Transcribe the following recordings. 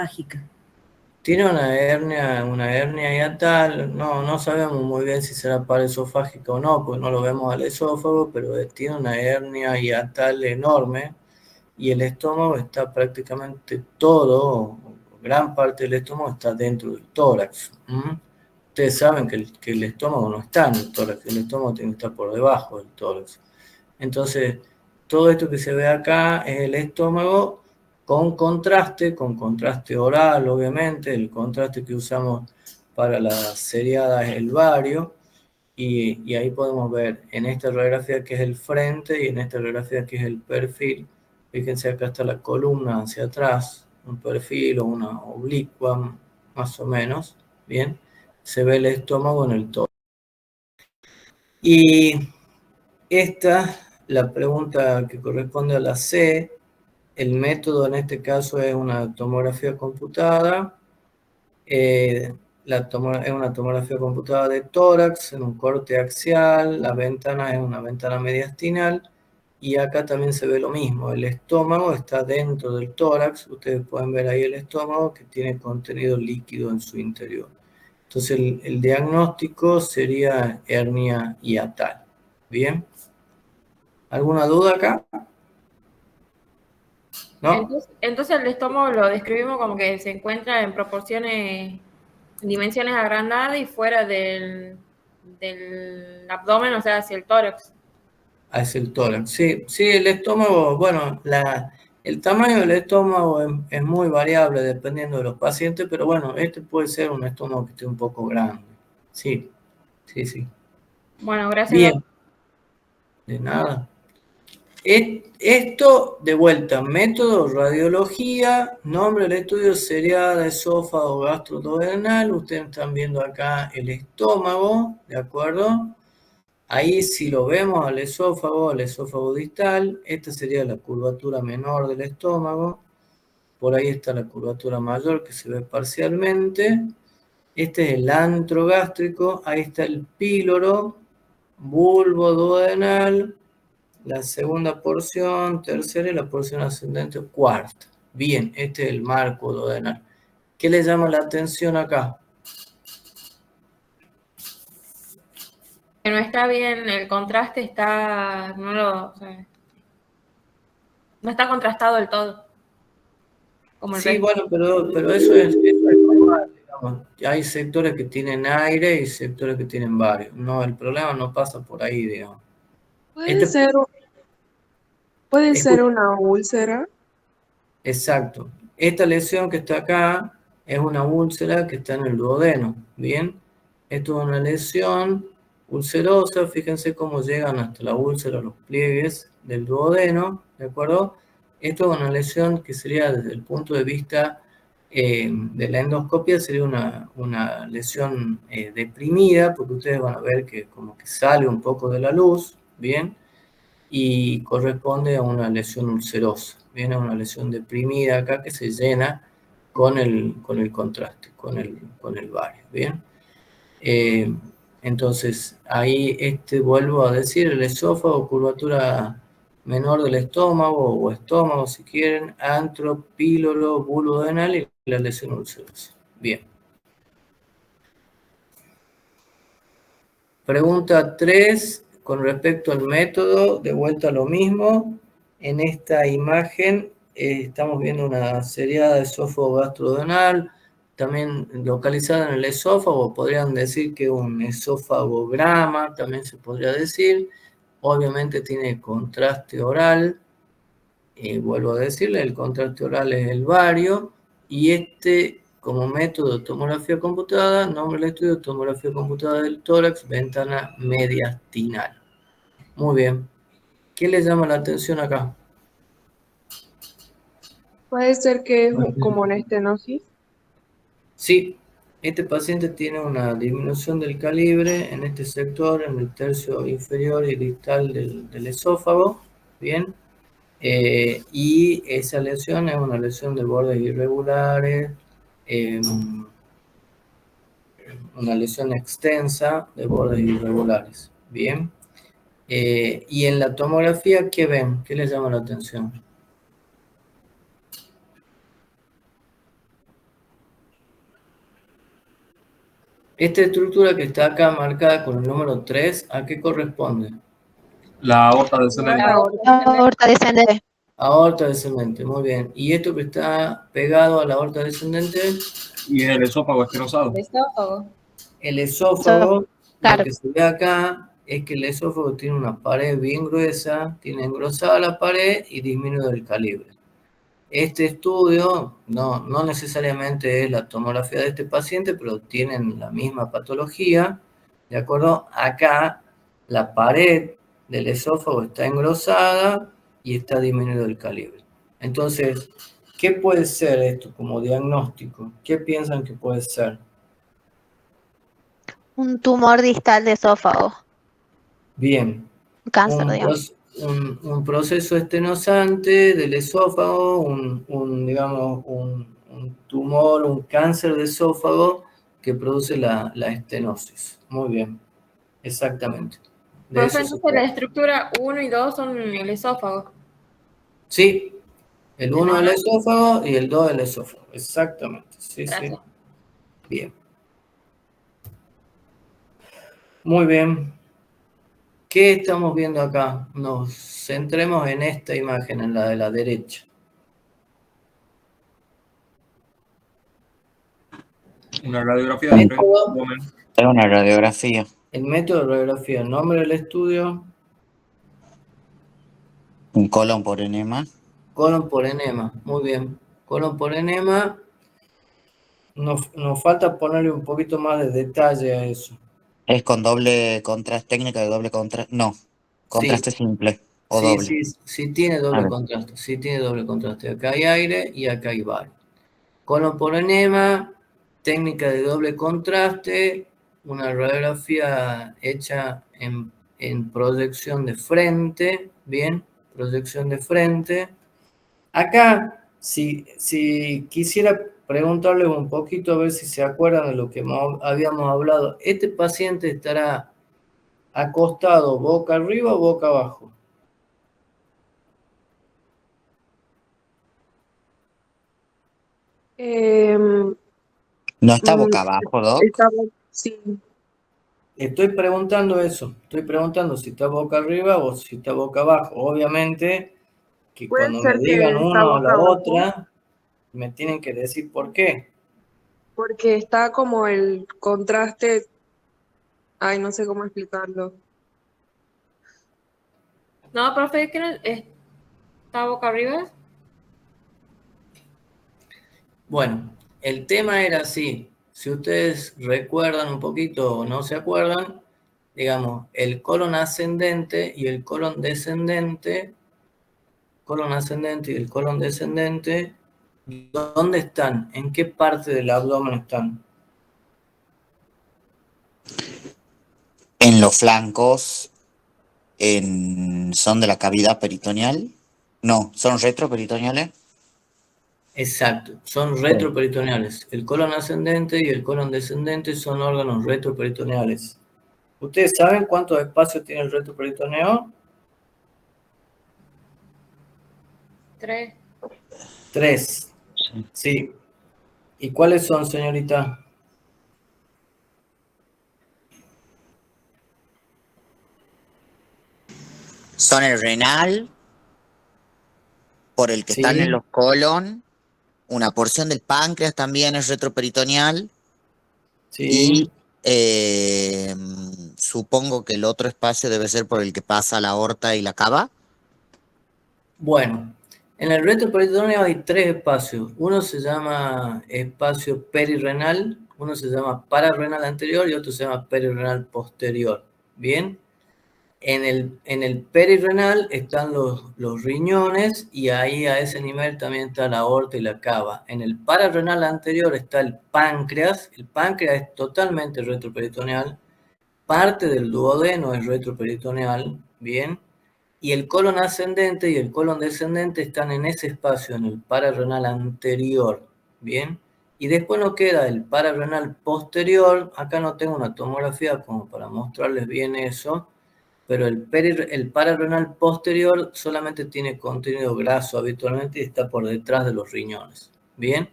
esofágica. Tiene una hernia hiatal, no sabemos muy bien si será paraesofágica o no, porque no lo vemos al esófago, pero tiene una hernia hiatal enorme y el estómago está prácticamente todo, gran parte del estómago está dentro del tórax. Ustedes saben que el estómago no está en el tórax, el estómago tiene que estar por debajo del tórax. Entonces, todo esto que se ve acá es el estómago con contraste oral, obviamente, el contraste que usamos para la seriada es el vario, y ahí podemos ver en esta radiografía que es el frente y en esta radiografía que es el perfil. Fíjense, acá está la columna hacia atrás, un perfil o una oblicua, más o menos, ¿bien? Se ve el estómago en el tórax. Y esta, la pregunta que corresponde a la C, el método en este caso es una tomografía computada. Es una tomografía computada de tórax en un corte axial, la ventana es una ventana mediastinal y acá también se ve lo mismo, el estómago está dentro del tórax, ustedes pueden ver ahí el estómago que tiene contenido líquido en su interior. Entonces el diagnóstico sería hernia hiatal. ¿Bien? ¿Alguna duda acá? ¿No? Entonces el estómago lo describimos como que se encuentra en proporciones, dimensiones agrandadas y fuera del abdomen, o sea, hacia el tórax. Hacia el tórax. Sí, sí, el estómago, bueno, el tamaño del estómago es muy variable dependiendo de los pacientes, pero bueno, este puede ser un estómago que esté un poco grande. Sí, sí, sí. Bueno, gracias, Bien, doctor. de nada. Esto, de vuelta, método, radiología, nombre del estudio sería de esófago gastroduodenal. Ustedes están viendo acá el estómago, ¿de acuerdo? Ahí si lo vemos al esófago distal, esta sería la curvatura menor del estómago. Por ahí está la curvatura mayor que se ve parcialmente. Este es el antro gástrico, ahí está el píloro, bulbo duodenal, la segunda porción, tercera y la porción ascendente cuarta. Bien, este es el marco duodenal. ¿Qué le llama la atención acá? Que no está bien, el contraste está, o sea, no está contrastado del todo, como el Sí, resto. bueno, pero eso es normal, digamos. Hay sectores que tienen aire y sectores que tienen varios. No, el problema no pasa por ahí, digamos. Puede Este, ser, puede ser escucha, una úlcera. exacto. Esta lesión que está acá es una úlcera que está en el duodeno, ¿bien? Esto es una lesión ulcerosa, fíjense cómo llegan hasta la úlcera los pliegues del duodeno, ¿de acuerdo? Esto es una lesión que sería desde el punto de vista de la endoscopia, sería una lesión deprimida, porque ustedes van a ver que como que sale un poco de la luz, ¿bien? Y corresponde a una lesión ulcerosa, viene una lesión deprimida acá que se llena con el contraste, con el vario, ¿bien? Eh, entonces, ahí vuelvo a decir, el esófago, curvatura menor del estómago o estómago si quieren, antro, píloro, bulbo duodenal y la lesión ulcerosa. Bien. Pregunta 3, con respecto al método, de vuelta a lo mismo. En esta imagen estamos viendo una seriada de esófago gastroduodenal, también localizada en el esófago, podrían decir que un esófagograma, también se podría decir. Obviamente tiene contraste oral, vuelvo a decirle, el contraste oral es el vario, y como método de tomografía computada, nombre del estudio, tomografía computada del tórax, ventana mediastinal. Muy bien. ¿Qué le llama la atención acá? Puede ser que es como una estenosis. Sí, este paciente tiene una disminución del calibre en este sector, en el tercio inferior y distal del esófago, ¿bien? Y esa lesión es una lesión de bordes irregulares, eh, una lesión extensa de bordes irregulares. Bien. Y en la tomografía, ¿qué ven? ¿Qué les llama la atención? Esta estructura que está acá marcada con el número 3, ¿a qué corresponde? La aorta descendente. La aorta. Aorta descendente. Aorta descendente, muy bien. ¿Y esto que está pegado a la aorta descendente? Y el esófago estenosado. El esófago. El esófago, Claro. lo que se ve acá es que el esófago tiene una pared bien gruesa, tiene engrosada la pared y disminuido el calibre. Este estudio no necesariamente es la tomografía de este paciente, pero tienen la misma patología, ¿de acuerdo? Acá la pared del esófago está engrosada y está disminuido el calibre. Entonces, ¿qué puede ser esto como diagnóstico? ¿Qué piensan que puede ser? Un tumor distal de esófago. Bien. Un cáncer, digamos. Un proceso estenosante del esófago, digamos, un tumor, un cáncer de esófago que produce la estenosis. Muy bien, exactamente. De Profe, eso se entonces la trata. estructura 1 y 2 son el esófago. Sí, el 1 del esófago y el 2 del esófago, exactamente. Sí, Gracias. sí. Bien. Muy bien. ¿Qué estamos viendo acá? Nos centremos en esta imagen, en la de la derecha. Una radiografía de abdomen. Es una radiografía. El método de radiografía, el nombre del estudio, Un colon por enema. colon por enema. Muy bien. Colon por enema. Nos falta ponerle un poquito más de detalle a eso. Es con doble contraste, técnica de doble contraste. No, contraste simple o Sí, doble. sí tiene A doble ver. contraste. Sí tiene doble contraste. Acá hay aire y acá hay bar. Colon por enema, técnica de doble contraste, una radiografía hecha en proyección de frente. Bien, proyección de frente. Acá, si quisiera preguntarles un poquito a ver si se acuerdan de lo que habíamos hablado. ¿Este paciente estará acostado boca arriba o boca abajo? Em, No está mm, boca abajo, Doc. estaba, sí, Estoy preguntando eso. Estoy preguntando si está boca arriba o si está boca abajo. Obviamente que puede cuando me ser digan que está uno o boca la abajo, otra, me tienen que decir por qué. porque está como el contraste, ay, no sé cómo explicarlo. No, profe, ¿qué no está boca arriba? Bueno, el tema era así. Si ustedes recuerdan un poquito o no se acuerdan, digamos, el colon ascendente y el colon descendente, y el colon descendente, ¿dónde están? ¿En qué parte del abdomen están? En los flancos son de la cavidad peritoneal. No, son retroperitoneales. Exacto, son retroperitoneales. El colon ascendente y el colon descendente son órganos retroperitoneales. ¿Ustedes saben cuántos espacios tiene el retroperitoneo? 3. 3. Sí. ¿Y cuáles son, señorita? Son el renal, por el que Sí. están en los colon. Una porción del páncreas también es retroperitoneal. Sí. Y supongo que el otro espacio debe ser por el que pasa la aorta y la cava. Bueno, en el retroperitoneo hay 3 espacios. Uno se llama espacio perirrenal, uno se llama pararrenal anterior y otro se llama perirrenal posterior. ¿Bien? En el perirrenal están los riñones y ahí a ese nivel también está la aorta y la cava. En el pararrenal anterior está el páncreas es totalmente retroperitoneal, parte del duodeno es retroperitoneal, ¿bien? Y el colon ascendente y el colon descendente están en ese espacio, en el pararrenal anterior, ¿bien? Y después nos queda el pararrenal posterior, acá no tengo una tomografía como para mostrarles bien eso, pero el pararrenal posterior solamente tiene contenido graso habitualmente y está por detrás de los riñones. Bien,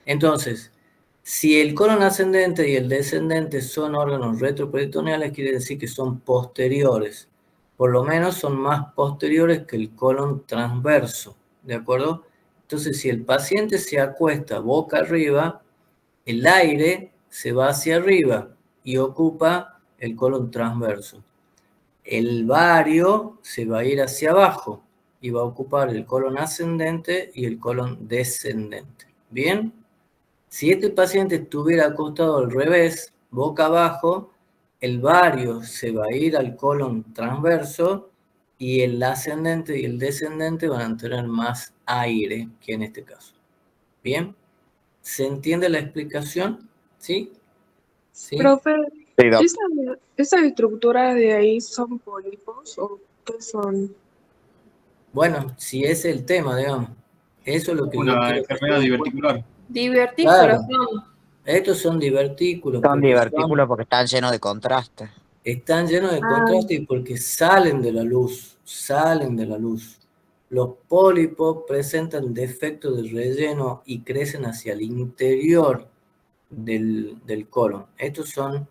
entonces, Si el colon ascendente y el descendente son órganos retroperitoneales, quiere decir que son posteriores. Por lo menos son más posteriores que el colon transverso, ¿de acuerdo? Entonces, si el paciente se acuesta boca arriba, el aire se va hacia arriba y ocupa el colon transverso. El vario se va a ir hacia abajo y va a ocupar el colon ascendente y el colon descendente. ¿Bien? Si este paciente estuviera acostado al revés, boca abajo, el vario se va a ir al colon transverso y el ascendente y el descendente van a tener más aire que en este caso. ¿Bien? ¿Se entiende la explicación? ¿Sí? ¿Sí? Profe, Sí, doc. ¿esas estructuras de ahí son pólipos o qué son? Bueno, si ese es el tema, digamos. Eso es lo que yo Una quiero enfermedad diverticular. Divertículos Claro. son. Estos son divertículos. Son porque divertículos porque están llenos de contraste. están llenos de contraste y porque salen de la luz, salen de la luz. Los pólipos presentan defectos de relleno y crecen hacia el interior del colon. Estos son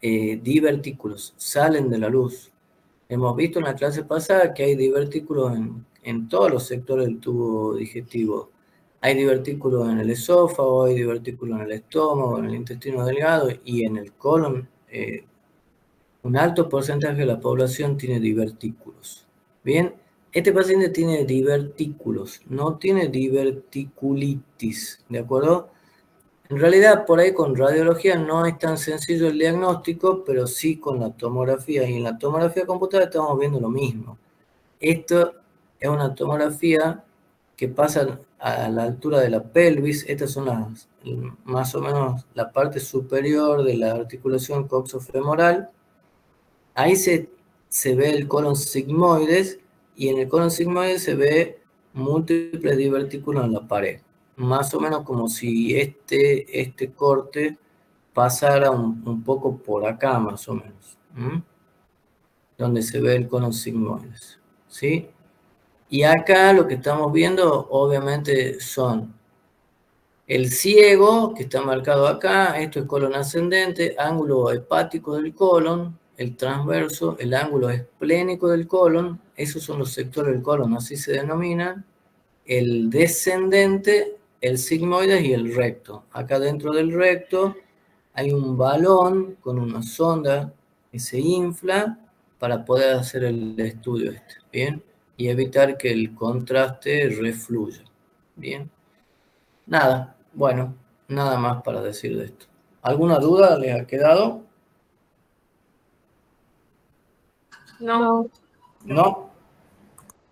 divertículos, salen de la luz. Hemos visto en la clase pasada que hay divertículos en todos los sectores del tubo digestivo. Hay divertículos en el esófago, hay divertículos en el estómago, en el intestino delgado y en el colon. Un alto porcentaje de la población tiene divertículos. Bien, este paciente tiene divertículos, no tiene diverticulitis, ¿de acuerdo? En realidad, por ahí con radiología no es tan sencillo el diagnóstico, pero sí con la tomografía. Y en la tomografía computada estamos viendo lo mismo. Esto es una tomografía que pasa a la altura de la pelvis. Estas son más o menos la parte superior de la articulación coxofemoral. Ahí se ve el colon sigmoides y en el colon sigmoides se ve múltiples divertículos en la pared. Más o menos como si este corte pasara un poco por acá, más o menos. Donde se ve el colon sigmoides. ¿Sí? Y acá lo que estamos viendo, obviamente, son el ciego, que está marcado acá, esto es colon ascendente, ángulo hepático del colon, el transverso, el ángulo esplénico del colon, esos son los sectores del colon, así se denominan, el descendente, el sigmoides y el recto. Acá dentro del recto hay un balón con una sonda que se infla para poder hacer el estudio este, ¿bien? Y evitar que el contraste refluya, ¿bien? Nada, bueno, nada más para decir de esto. ¿Alguna duda les ha quedado? No. ¿No?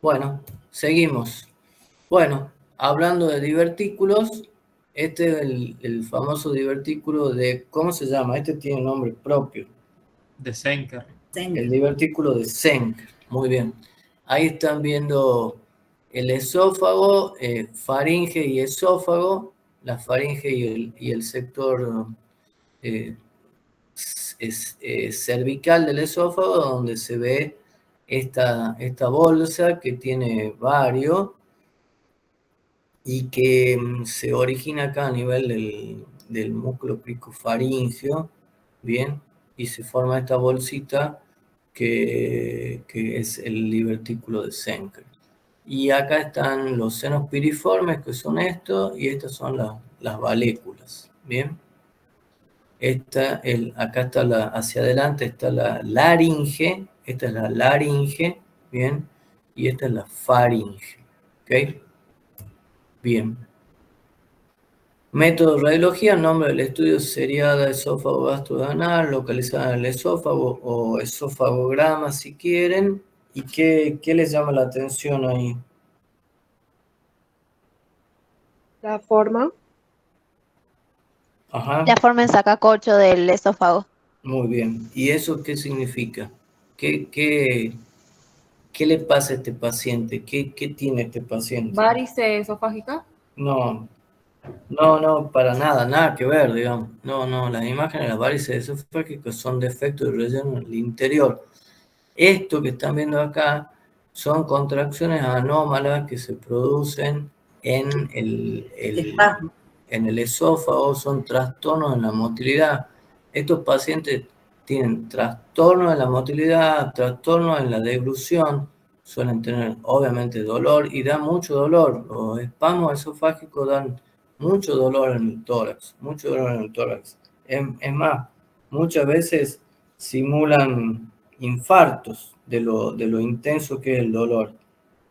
Bueno, seguimos. Bueno, hablando de divertículos, este es el famoso divertículo de, ¿cómo se llama? Este tiene nombre propio. De Senker. El divertículo de Senker. Muy bien. Ahí están viendo el esófago, faringe y esófago, la faringe y el sector cervical del esófago, donde se ve esta bolsa que tiene vario y que se origina acá a nivel del músculo cricofaringeo, ¿bien? Y se forma esta bolsita que es el divertículo de Senker. Y acá están los senos piriformes, que son estos, y estas son las valéculas, ¿bien? Acá está hacia adelante está la laringe, esta es la laringe, ¿bien? Y esta es la faringe, ¿ok? Bien. Método de radiología, nombre del estudio seriada esófago gastroanal, localizada en el esófago o esofagograma si quieren. ¿Y qué les llama la atención ahí? La forma. Ajá. La forma en sacacorcho del esófago. Muy bien. ¿Y eso qué significa? ¿Qué le pasa a este paciente? ¿Qué tiene este paciente? ¿Varice esofágica? No, para nada que ver, digamos. No, las imágenes de las varices esofágicas son defectos de relleno en el interior. Esto que están viendo acá son contracciones anómalas que se producen en en el esófago son trastornos en la motilidad. Estos pacientes tienen trastornos en la motilidad, trastornos en la deglución, suelen tener obviamente dolor y da mucho dolor. Los espasmos esofágicos dan mucho dolor en el tórax, mucho dolor en el tórax. Es más, muchas veces simulan infartos de lo intenso que es el dolor.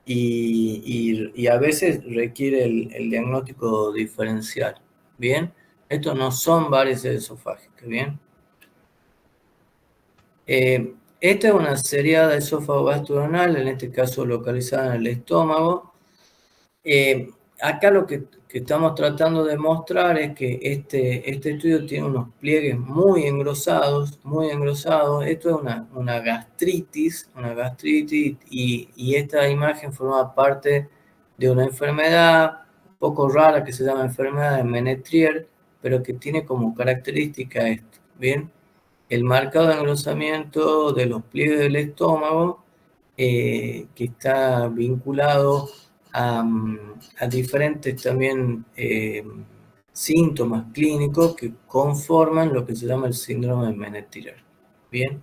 Y a veces requiere el diagnóstico diferencial. ¿Bien? Estos no son varices esofágicas. ¿Bien? Esta es una seriada esófago gastrorenal, en este caso localizada en el estómago. Acá lo que estamos tratando de mostrar es que este estudio tiene unos pliegues muy engrosados, muy engrosados. Esto es una gastritis, y esta imagen forma parte de una enfermedad un poco rara que se llama enfermedad de Menetrier, pero que tiene como característica esto, ¿bien? El marcado engrosamiento de los pliegues del estómago, que está vinculado a diferentes también síntomas clínicos que conforman lo que se llama el síndrome de Menetrier. Bien.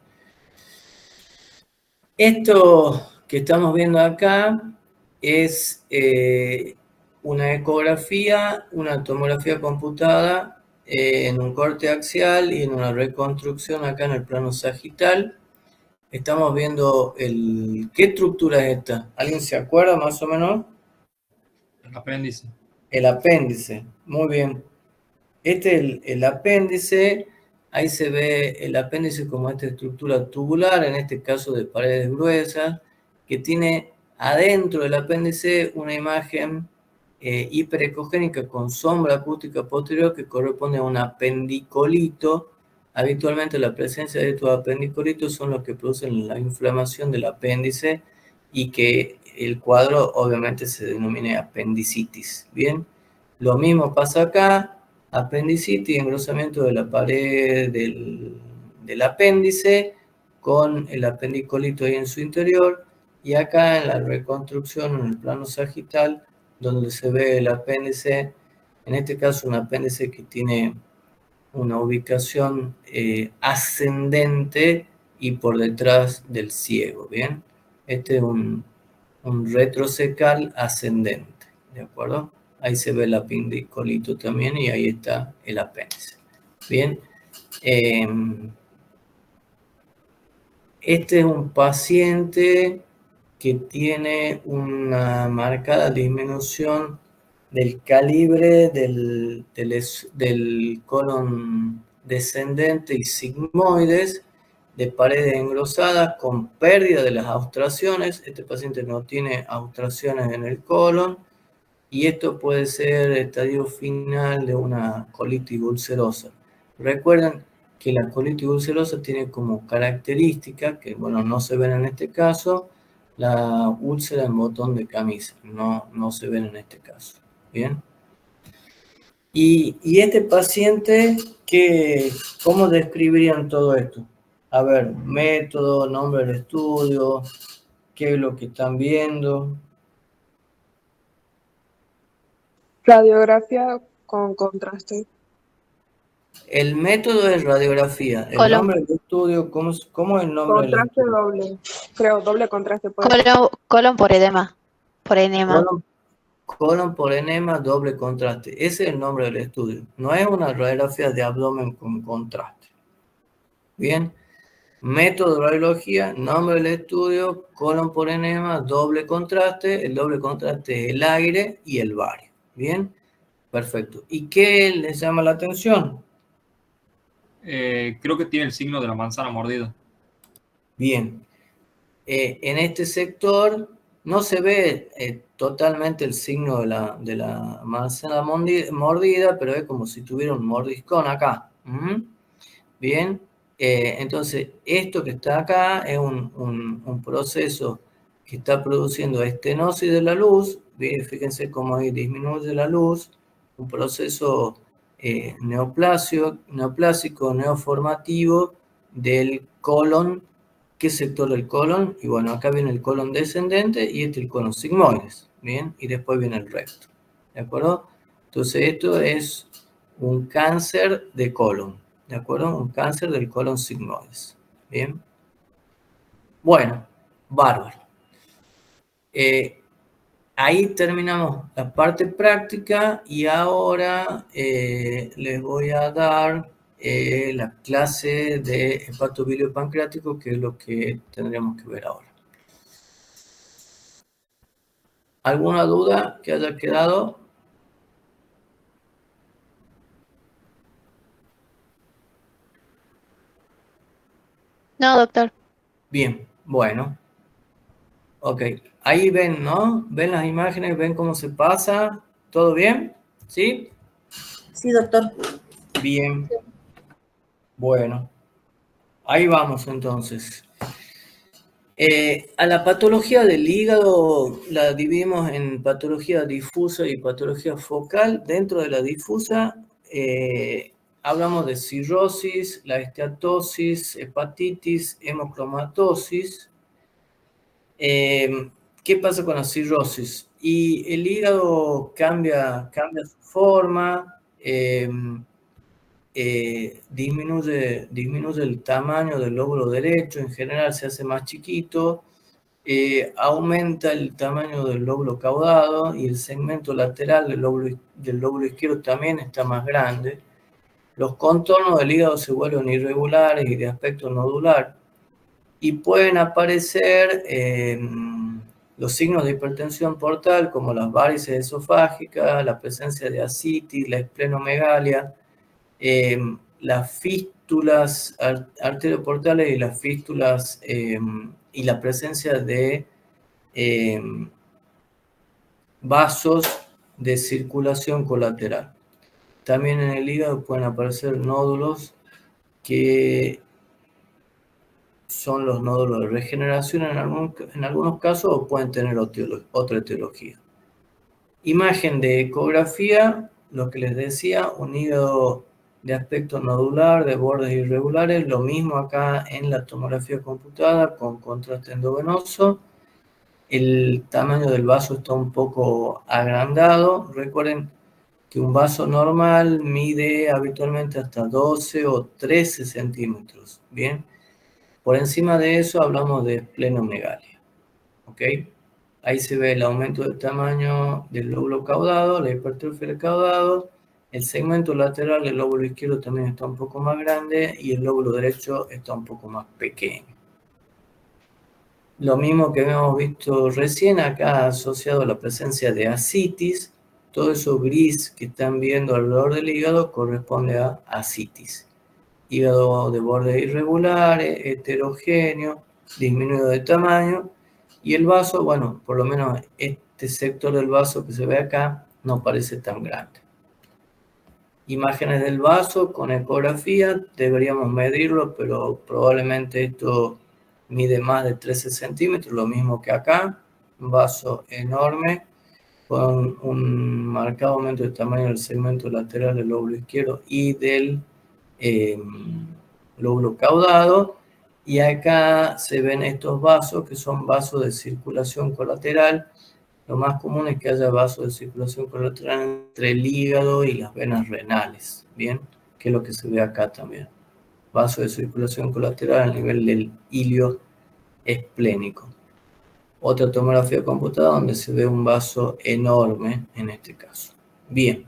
Esto que estamos viendo acá es una ecografía, una tomografía computada en un corte axial y en una reconstrucción acá en el plano sagital. Estamos viendo ¿qué estructura es esta? ¿Alguien se acuerda más o menos? El apéndice. El apéndice, muy bien. Este es el apéndice, ahí se ve el apéndice como esta estructura tubular, en este caso de paredes gruesas, que tiene adentro del apéndice una imagen hiperecogénica con sombra acústica posterior que corresponde a un apendicolito. Habitualmente la presencia de estos apendicolitos son los que producen la inflamación del apéndice y que el cuadro obviamente se denomina apendicitis. Bien, lo mismo pasa acá, apendicitis, engrosamiento de la pared del apéndice con el apendicolito ahí en su interior, y acá en la reconstrucción en el plano sagital donde se ve el apéndice, en este caso un apéndice que tiene una ubicación ascendente y por detrás del ciego, ¿bien? Este es un retrocecal ascendente, ¿de acuerdo? Ahí se ve el apendicolito también y ahí está el apéndice. Bien. Este es un paciente que tiene una marcada disminución del calibre del colon descendente y sigmoides, de paredes engrosadas con pérdida de las austraciones. Este paciente no tiene austraciones en el colon y esto puede ser el estadio final de una colitis ulcerosa. Recuerden que la colitis ulcerosa tiene como característica, que bueno, no se ven en este caso, la úlcera en botón de camisa, no se ven en este caso. Bien. Y este paciente, ¿cómo describirían todo esto? A ver, método, nombre del estudio, qué es lo que están viendo. Radiografía con contraste. El método es radiografía. El Colon. nombre del estudio, ¿cómo es el nombre del Contraste estudio? doble. Creo, doble contraste. Puede ser. Colon por edema. Por enema. Colon por enema, doble contraste. Ese es el nombre del estudio. No es una radiografía de abdomen con contraste. Bien. Método de radiología, nombre del estudio, colon por enema, doble contraste. El doble contraste es el aire y el bario. Bien. Perfecto. ¿Y qué les llama la atención? Creo que tiene el signo de la manzana mordida. Bien. En este sector no se ve totalmente el signo de la manzana mordida, pero es como si tuviera un mordiscón acá. Bien. Entonces, esto que está acá es un proceso que está produciendo estenosis de la luz. Bien, fíjense cómo ahí disminuye la luz. Un proceso neoplásico, neoformativo del colon. ¿Qué sector del colon? Y bueno, acá viene el colon descendente y este el colon sigmoides, ¿bien? Y después viene el recto, ¿de acuerdo? Entonces esto es un cáncer de colon, ¿de acuerdo? Un cáncer del colon sigmoides. Bien. Bueno, bárbaro. Ahí terminamos la parte práctica y ahora les voy a dar la clase de hepatobilio pancreático, que es lo que tendríamos que ver ahora. ¿Alguna duda que haya quedado? No, doctor. Bien, bueno. Ok, ahí ven, ¿no? ¿Ven las imágenes? ¿Ven cómo se pasa? ¿Todo bien? ¿Sí? Sí, doctor. Bien. Bueno, ahí vamos entonces. A la patología del hígado la dividimos en patología difusa y patología focal. Dentro de la difusa hablamos de cirrosis, la esteatosis, hepatitis, hemocromatosis. ¿Qué pasa con la cirrosis? Y el hígado cambia su forma, disminuye el tamaño del lóbulo derecho, en general se hace más chiquito, aumenta el tamaño del lóbulo caudado y el segmento lateral del lóbulo izquierdo también está más grande. Los contornos del hígado se vuelven irregulares y de aspecto nodular y pueden aparecer los signos de hipertensión portal como las varices esofágicas, la presencia de ascitis, la esplenomegalia, las fístulas arterioportales y las fístulas y la presencia de vasos de circulación colateral. También en el hígado pueden aparecer nódulos que son los nódulos de regeneración en algunos casos o pueden tener otra etiología. Imagen de ecografía, lo que les decía, un hígado de aspecto nodular, de bordes irregulares, lo mismo acá en la tomografía computada con contraste endovenoso. El tamaño del vaso está un poco agrandado. Recuerden que un vaso normal mide habitualmente hasta 12 o 13 centímetros. Bien, por encima de eso hablamos de esplenomegalia. ¿Ok? Ahí se ve el aumento del tamaño del lóbulo caudado, la hipertrofia del caudado. El segmento lateral del lóbulo izquierdo también está un poco más grande y el lóbulo derecho está un poco más pequeño. Lo mismo que habíamos visto recién acá asociado a la presencia de ascitis, todo eso gris que están viendo alrededor del hígado corresponde a ascitis. Hígado de bordes irregulares, heterogéneo, disminuido de tamaño, y el vaso, bueno, por lo menos este sector del vaso que se ve acá no parece tan grande. Imágenes del vaso con ecografía, deberíamos medirlo, pero probablemente esto mide más de 13 centímetros, lo mismo que acá, un vaso enorme con un marcado aumento de tamaño del segmento lateral del lóbulo izquierdo y del lóbulo caudado, y acá se ven estos vasos que son vasos de circulación colateral. Lo más común es que haya vasos de circulación colateral entre el hígado y las venas renales, ¿bien? Que es lo que se ve acá también. Vaso de circulación colateral a nivel del hilio esplénico. Otra tomografía computada donde se ve un vaso enorme en este caso. Bien.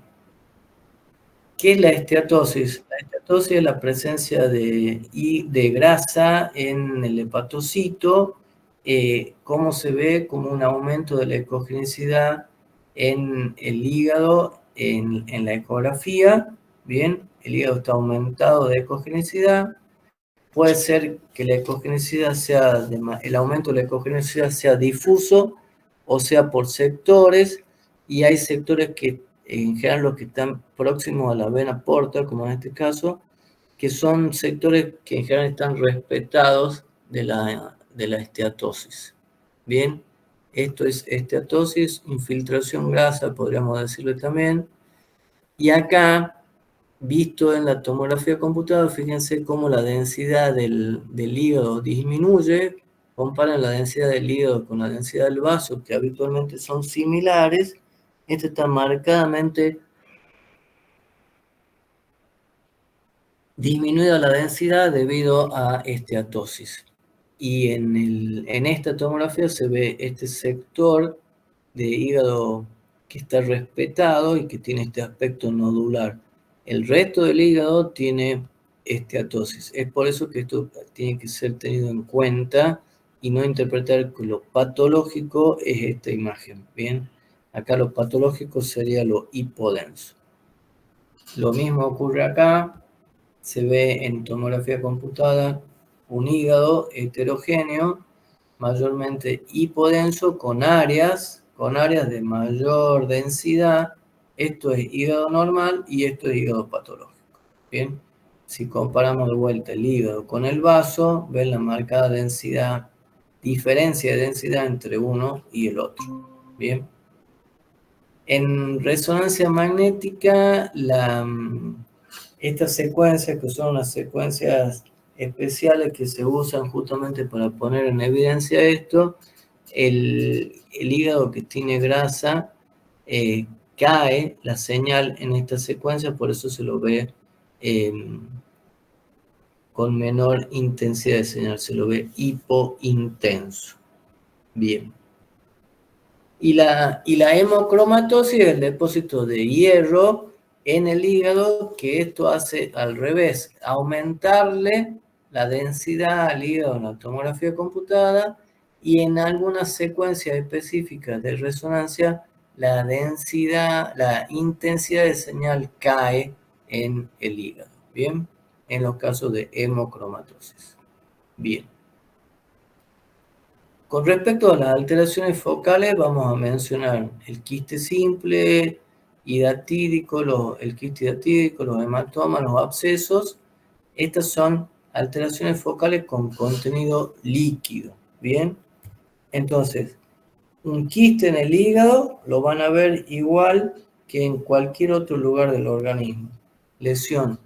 ¿Qué es la esteatosis? La esteatosis es la presencia de grasa en el hepatocito. ¿Cómo se ve? Como un aumento de la ecogenicidad en el hígado, en la ecografía. Bien, el hígado está aumentado de ecogenicidad. Puede ser que la ecogenicidad sea, el aumento de la ecogenicidad sea difuso o sea por sectores, y hay sectores que en general los que están próximos a la vena porta, como en este caso, que son sectores que en general están respetados de la esteatosis. Bien, esto es esteatosis, infiltración grasa, podríamos decirle también. Y acá, visto en la tomografía computada, fíjense cómo la densidad del hígado disminuye. Comparen la densidad del hígado con la densidad del vaso, que habitualmente son similares. Este está marcadamente disminuida la densidad debido a esteatosis. Y en esta tomografía se ve este sector de hígado que está respetado y que tiene este aspecto nodular. El resto del hígado tiene esteatosis. Es por eso que esto tiene que ser tenido en cuenta y no interpretar que lo patológico es esta imagen. Bien, acá lo patológico sería lo hipodenso. Lo mismo ocurre acá. Se ve en tomografía computada un hígado heterogéneo, mayormente hipodenso, con áreas de mayor densidad. Esto es hígado normal y esto es hígado patológico. Bien, si comparamos de vuelta el hígado con el vaso, ven la marcada densidad, diferencia de densidad entre uno y el otro. Bien, en resonancia magnética, estas secuencias, que son unas secuencias especiales que se usan justamente para poner en evidencia esto, el hígado que tiene grasa, cae la señal en esta secuencia, por eso se lo ve con menor intensidad de señal, se lo ve hipointenso. Bien. Y la hemocromatosis es el depósito de hierro en el hígado, que esto hace al revés, aumentarle la densidad al hígado en la tomografía computada, y en algunas secuencias específicas de resonancia la intensidad de señal cae en el hígado. Bien, en los casos de hemocromatosis. Bien. Con respecto a las alteraciones focales, vamos a mencionar el quiste simple, hidatídico, el quiste hidatídico, los hematomas, los abscesos. Estas son alteraciones focales con contenido líquido. Bien, entonces, un quiste en el hígado lo van a ver igual que en cualquier otro lugar del organismo. Lesión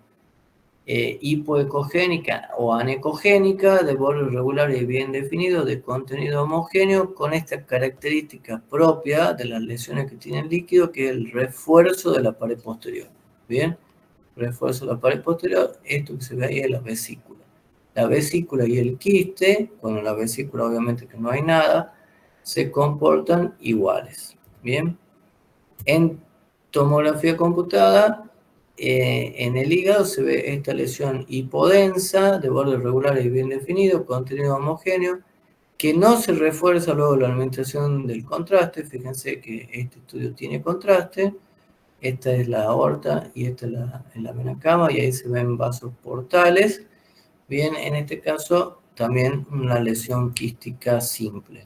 hipoecogénica o anecogénica, de borde regular y bien definido, de contenido homogéneo, con esta característica propia de las lesiones que tienen líquido, que es el refuerzo de la pared posterior. Bien, refuerzo de la pared posterior, esto que se ve ahí es la vesícula. La vesícula y el quiste, cuando la vesícula obviamente que no hay nada, se comportan iguales. Bien, en tomografía computada, en el hígado se ve esta lesión hipodensa, de borde regular y bien definido, contenido homogéneo, que no se refuerza luego la alimentación del contraste. Fíjense que este estudio tiene contraste. Esta es la aorta y esta es la vena cava, y ahí se ven vasos portales. Bien, en este caso también una lesión quística simple.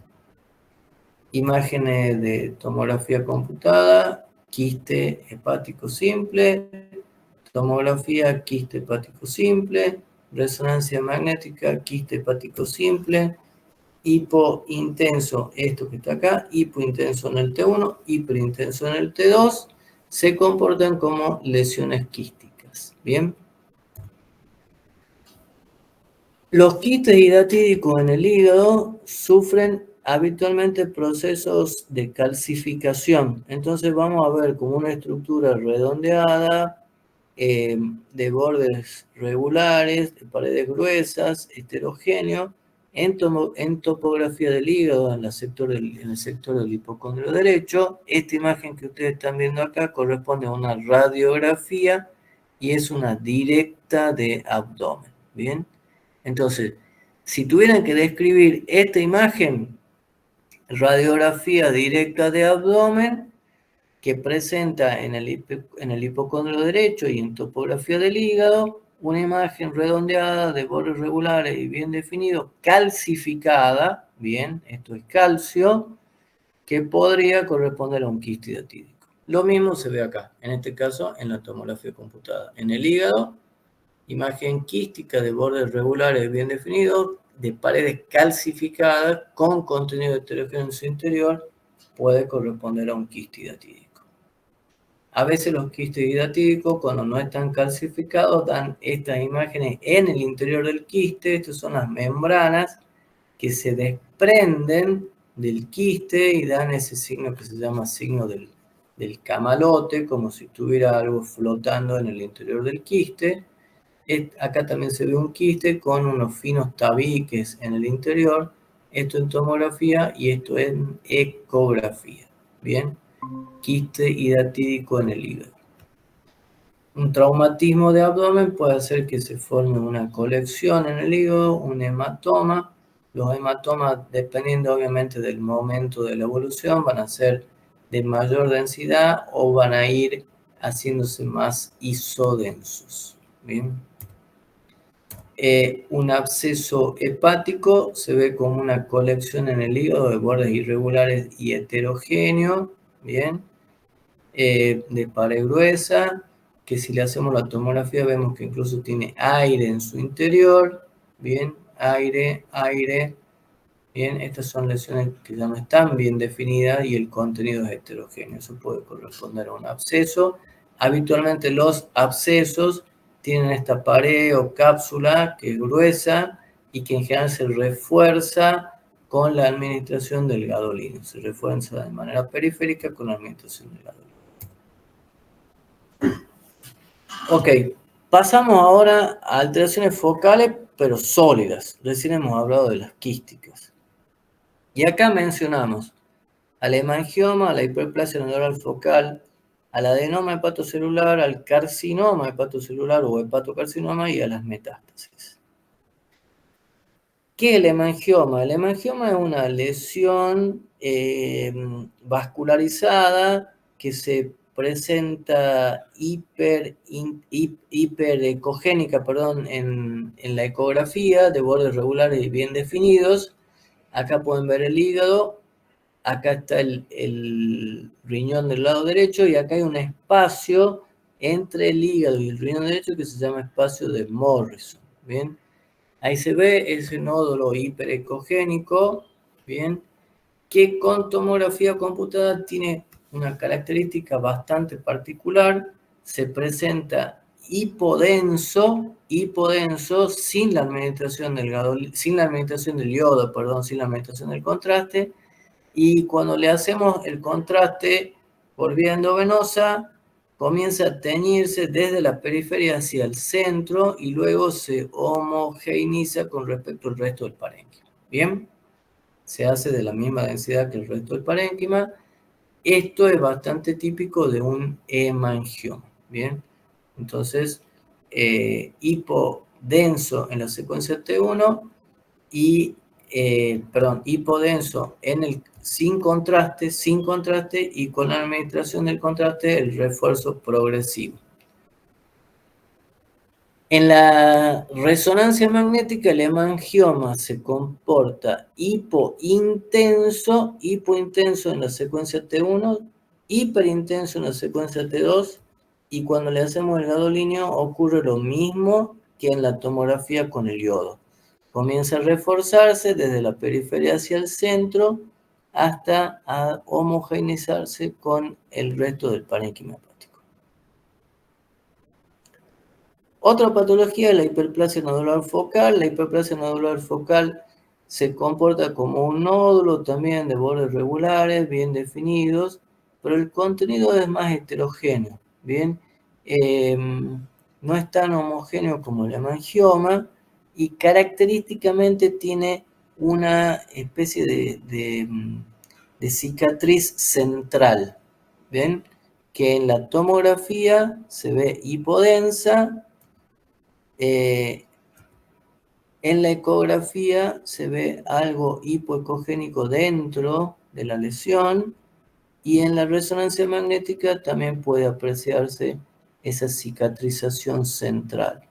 Imágenes de tomografía computada, quiste hepático simple, tomografía, quiste hepático simple, resonancia magnética, quiste hepático simple, hipointenso, esto que está acá, hipointenso en el T1, hiperintenso en el T2, se comportan como lesiones quísticas. Bien. Los quistes hidatídicos en el hígado sufren habitualmente procesos de calcificación. Entonces vamos a ver como una estructura redondeada, de bordes regulares, de paredes gruesas, heterogéneo, en topografía del hígado, en el sector del hipocondrio derecho. Esta imagen que ustedes están viendo acá corresponde a una radiografía y es una directa de abdomen. Bien, entonces, si tuvieran que describir esta imagen, radiografía directa de abdomen, que presenta en el hipocondrio derecho y en topografía del hígado una imagen redondeada de bordes regulares y bien definido, calcificada, bien, esto es calcio, que podría corresponder a un quiste hidatídico. Lo mismo se ve acá, en este caso en la tomografía computada. En el hígado, imagen quística de bordes regulares bien definidos, de paredes calcificadas con contenido heterogéneo en su interior, puede corresponder a un quiste hidatídico. A veces los quistes hidatídicos, cuando no están calcificados, dan estas imágenes en el interior del quiste. Estas son las membranas que se desprenden del quiste y dan ese signo que se llama signo del camalote, como si tuviera algo flotando en el interior del quiste. Acá también se ve un quiste con unos finos tabiques en el interior. Esto en tomografía y esto en ecografía. Bien, quiste hidatídico en el hígado. Un traumatismo de abdomen puede hacer que se forme una colección en el hígado, un hematoma. Los hematomas, dependiendo obviamente del momento de la evolución, van a ser de mayor densidad o van a ir haciéndose más isodensos. Bien. Un absceso hepático se ve como una colección en el hígado de bordes irregulares y heterogéneos, bien, de pared gruesa, que si le hacemos la tomografía vemos que incluso tiene aire en su interior, bien, aire, bien, estas son lesiones que ya no están bien definidas y el contenido es heterogéneo, eso puede corresponder a un absceso. Habitualmente los abscesos tienen esta pared o cápsula que es gruesa y que en general se refuerza con la administración del gadolino. Se refuerza de manera periférica con la administración del gadolino. Ok, pasamos ahora a alteraciones focales, pero sólidas. Recién hemos hablado de las quísticas. Y acá mencionamos al hemangioma, a la hiperplasia nodular focal, al adenoma hepatocelular, al carcinoma hepatocelular o hepatocarcinoma y a las metástasis. ¿Qué es el hemangioma? El hemangioma es una lesión vascularizada que se presenta hiperecogénica, en la ecografía, de bordes regulares y bien definidos. Acá pueden ver el hígado. Acá está el riñón del lado derecho y acá hay un espacio entre el hígado y el riñón derecho que se llama espacio de Morrison. Bien, ahí se ve ese nódulo hiperecogénico, bien, que con tomografía computada tiene una característica bastante particular. Se presenta hipodenso sin la administración del sin la administración del yodo, sin la administración del contraste. Y cuando le hacemos el contraste por vía endovenosa, comienza a teñirse desde la periferia hacia el centro y luego se homogeneiza con respecto al resto del parénquima. Bien, se hace de la misma densidad que el resto del parénquima. Esto es bastante típico de un hemangioma. Bien, entonces, hipodenso en la secuencia T1 y hipodenso sin contraste y con la administración del contraste el refuerzo progresivo. En la resonancia magnética el hemangioma se comporta hipointenso en la secuencia T1, hiperintenso en la secuencia T2 y cuando le hacemos el gadolíneo ocurre lo mismo que en la tomografía con el yodo. Comienza a reforzarse desde la periferia hacia el centro hasta a homogeneizarse con el resto del parénquima hepático. Otra patología es la hiperplasia nodular focal. La hiperplasia nodular focal se comporta como un nódulo también de bordes regulares, bien definidos, pero el contenido es más heterogéneo, ¿bien? No es tan homogéneo como el hemangioma, y característicamente tiene una especie de cicatriz central, ¿ven? Que en la tomografía se ve hipodensa, en la ecografía se ve algo hipoecogénico dentro de la lesión y en la resonancia magnética también puede apreciarse esa cicatrización central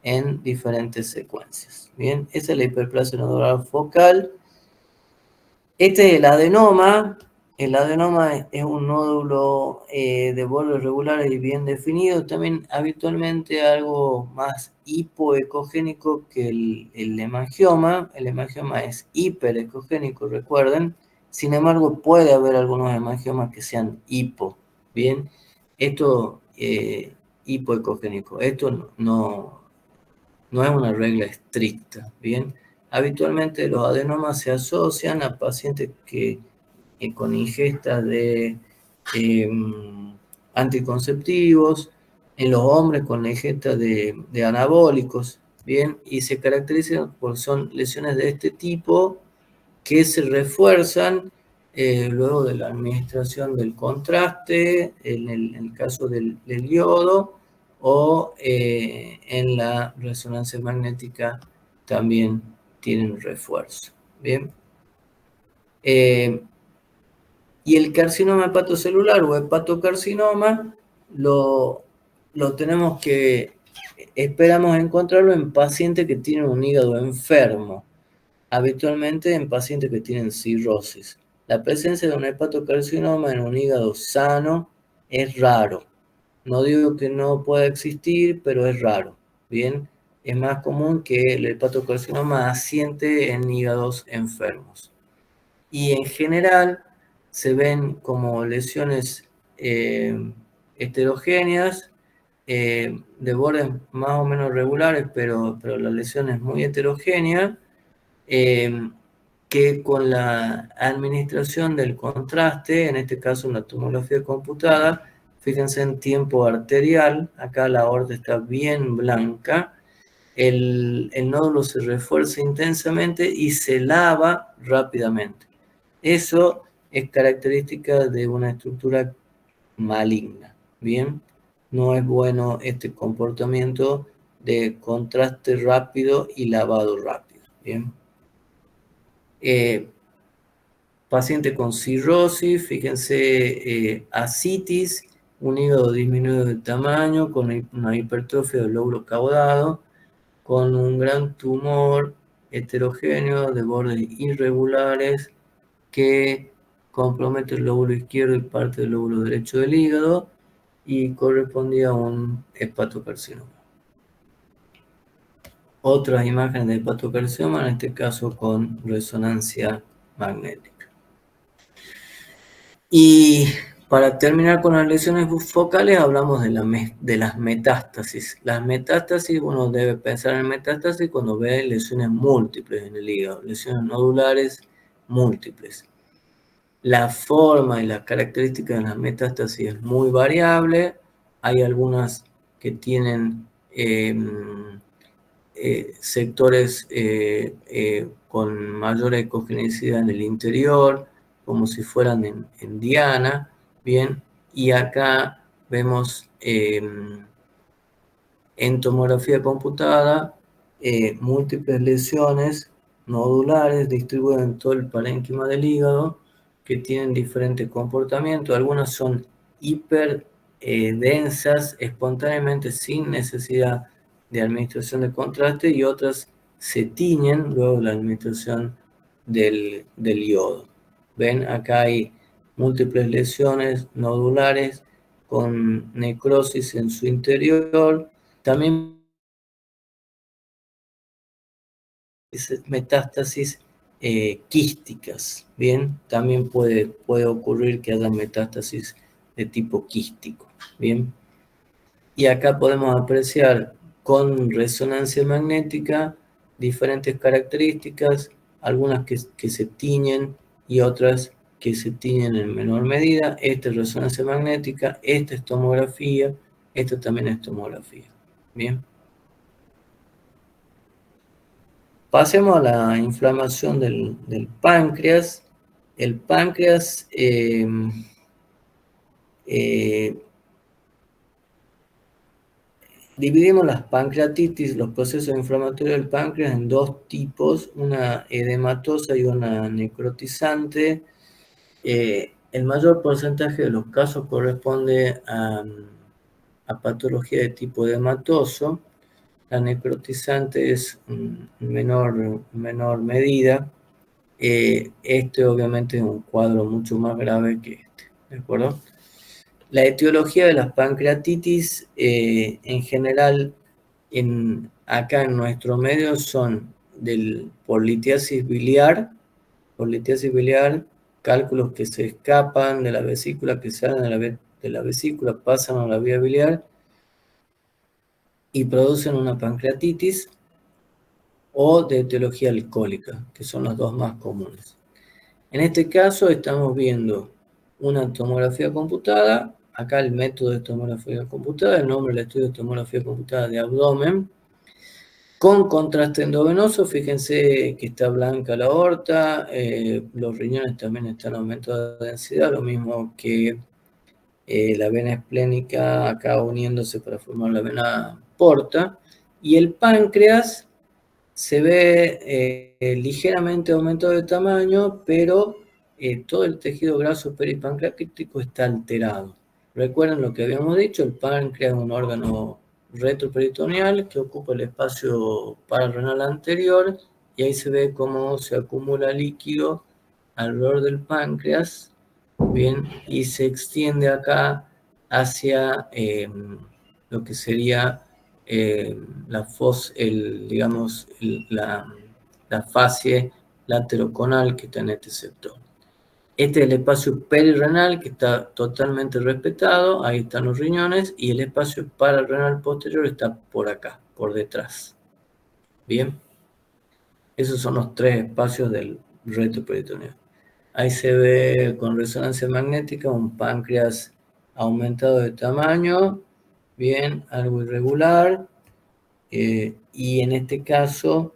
en diferentes secuencias. Bien, esa es la hiperplasia nodular focal. Este es el adenoma. El adenoma es un nódulo de bordes regulares y bien definido. También habitualmente algo más hipoecogénico que el hemangioma. El hemangioma es hiperecogénico, recuerden. Sin embargo, puede haber algunos hemangiomas que sean hipo. Bien, esto hipoecogénico. Esto no es una regla estricta, ¿bien? Habitualmente los adenomas se asocian a pacientes que con ingesta de anticonceptivos, en los hombres con la ingesta de anabólicos, ¿bien? Y se caracterizan por son lesiones de este tipo que se refuerzan luego de la administración del contraste, en el caso del yodo, o en la resonancia magnética también tienen refuerzo, ¿bien? Y el carcinoma hepatocelular o hepatocarcinoma lo tenemos que, esperamos encontrarlo en pacientes que tienen un hígado enfermo, habitualmente en pacientes que tienen cirrosis. La presencia de un hepatocarcinoma en un hígado sano es raro. No digo que no pueda existir, pero es raro, ¿bien? Es más común que el hepatocarcinoma asiente en hígados enfermos. Y en general se ven como lesiones heterogéneas, de bordes más o menos regulares, pero la lesión es muy heterogénea, que con la administración del contraste, en este caso una tomografía computada, fíjense en tiempo arterial, acá la aorta está bien blanca, el nódulo se refuerza intensamente y se lava rápidamente. Eso es característica de una estructura maligna, ¿bien? No es bueno este comportamiento de contraste rápido y lavado rápido, ¿bien? Paciente con cirrosis, fíjense, ascitis, un hígado disminuido de tamaño, con una hipertrofia del lóbulo caudado, con un gran tumor heterogéneo de bordes irregulares que compromete el lóbulo izquierdo y parte del lóbulo derecho del hígado y correspondía a un hepatocarcinoma. Otras imágenes de hepatocarcinoma, en este caso con resonancia magnética. Y para terminar con las lesiones focales, hablamos de las metástasis. Las metástasis, uno debe pensar en metástasis cuando ve lesiones múltiples en el hígado, lesiones nodulares múltiples. La forma y las características de las metástasis es muy variable. Hay algunas que tienen sectores con mayor ecogenicidad en el interior, como si fueran en diana, ¿bien? Y acá vemos en tomografía computada múltiples lesiones nodulares distribuidas en todo el parénquima del hígado que tienen diferentes comportamientos. Algunas son hiperdensas espontáneamente sin necesidad de administración de contraste y otras se tiñen luego de la administración del yodo. Ven, acá hay múltiples lesiones nodulares con necrosis en su interior. También metástasis quísticas, ¿bien? También puede ocurrir que haya metástasis de tipo quístico, ¿bien? Y acá podemos apreciar con resonancia magnética diferentes características, algunas que se tiñen y otras que se tiñen en menor medida. Esta es resonancia magnética, esta es tomografía, esta también es tomografía, ¿bien? Pasemos a la inflamación del páncreas. El páncreas dividimos las pancreatitis, los procesos inflamatorios del páncreas, en dos tipos, una edematosa y una necrotizante. El mayor porcentaje de los casos corresponde a patología de tipo edematoso. La necrotizante es menor medida. Este obviamente es un cuadro mucho más grave que este, ¿de acuerdo? La etiología de las pancreatitis en general acá en nuestro medio son por litiasis biliar, cálculos que se escapan de la vesícula, que salen de la vesícula, pasan a la vía biliar y producen una pancreatitis, o de etiología alcohólica, que son las dos más comunes. En este caso estamos viendo una tomografía computada, acá el método de tomografía computada, el nombre del estudio de tomografía computada de abdomen, con contraste endovenoso. Fíjense que está blanca la aorta, los riñones también están aumentados de densidad, lo mismo que la vena esplénica acá uniéndose para formar la vena porta, y el páncreas se ve ligeramente aumentado de tamaño, pero todo el tejido graso peripancreático está alterado. Recuerden lo que habíamos dicho, el páncreas es un órgano retroperitoneal que ocupa el espacio pararrenal anterior, y ahí se ve cómo se acumula líquido alrededor del páncreas, bien, y se extiende acá hacia lo que sería la fascie lateroconal que está en este sector. Este es el espacio perirrenal que está totalmente respetado, ahí están los riñones, y el espacio pararrenal posterior está por acá, por detrás. Bien, esos son los tres espacios del retroperitoneal. Ahí se ve con resonancia magnética un páncreas aumentado de tamaño, bien, algo irregular, y en este caso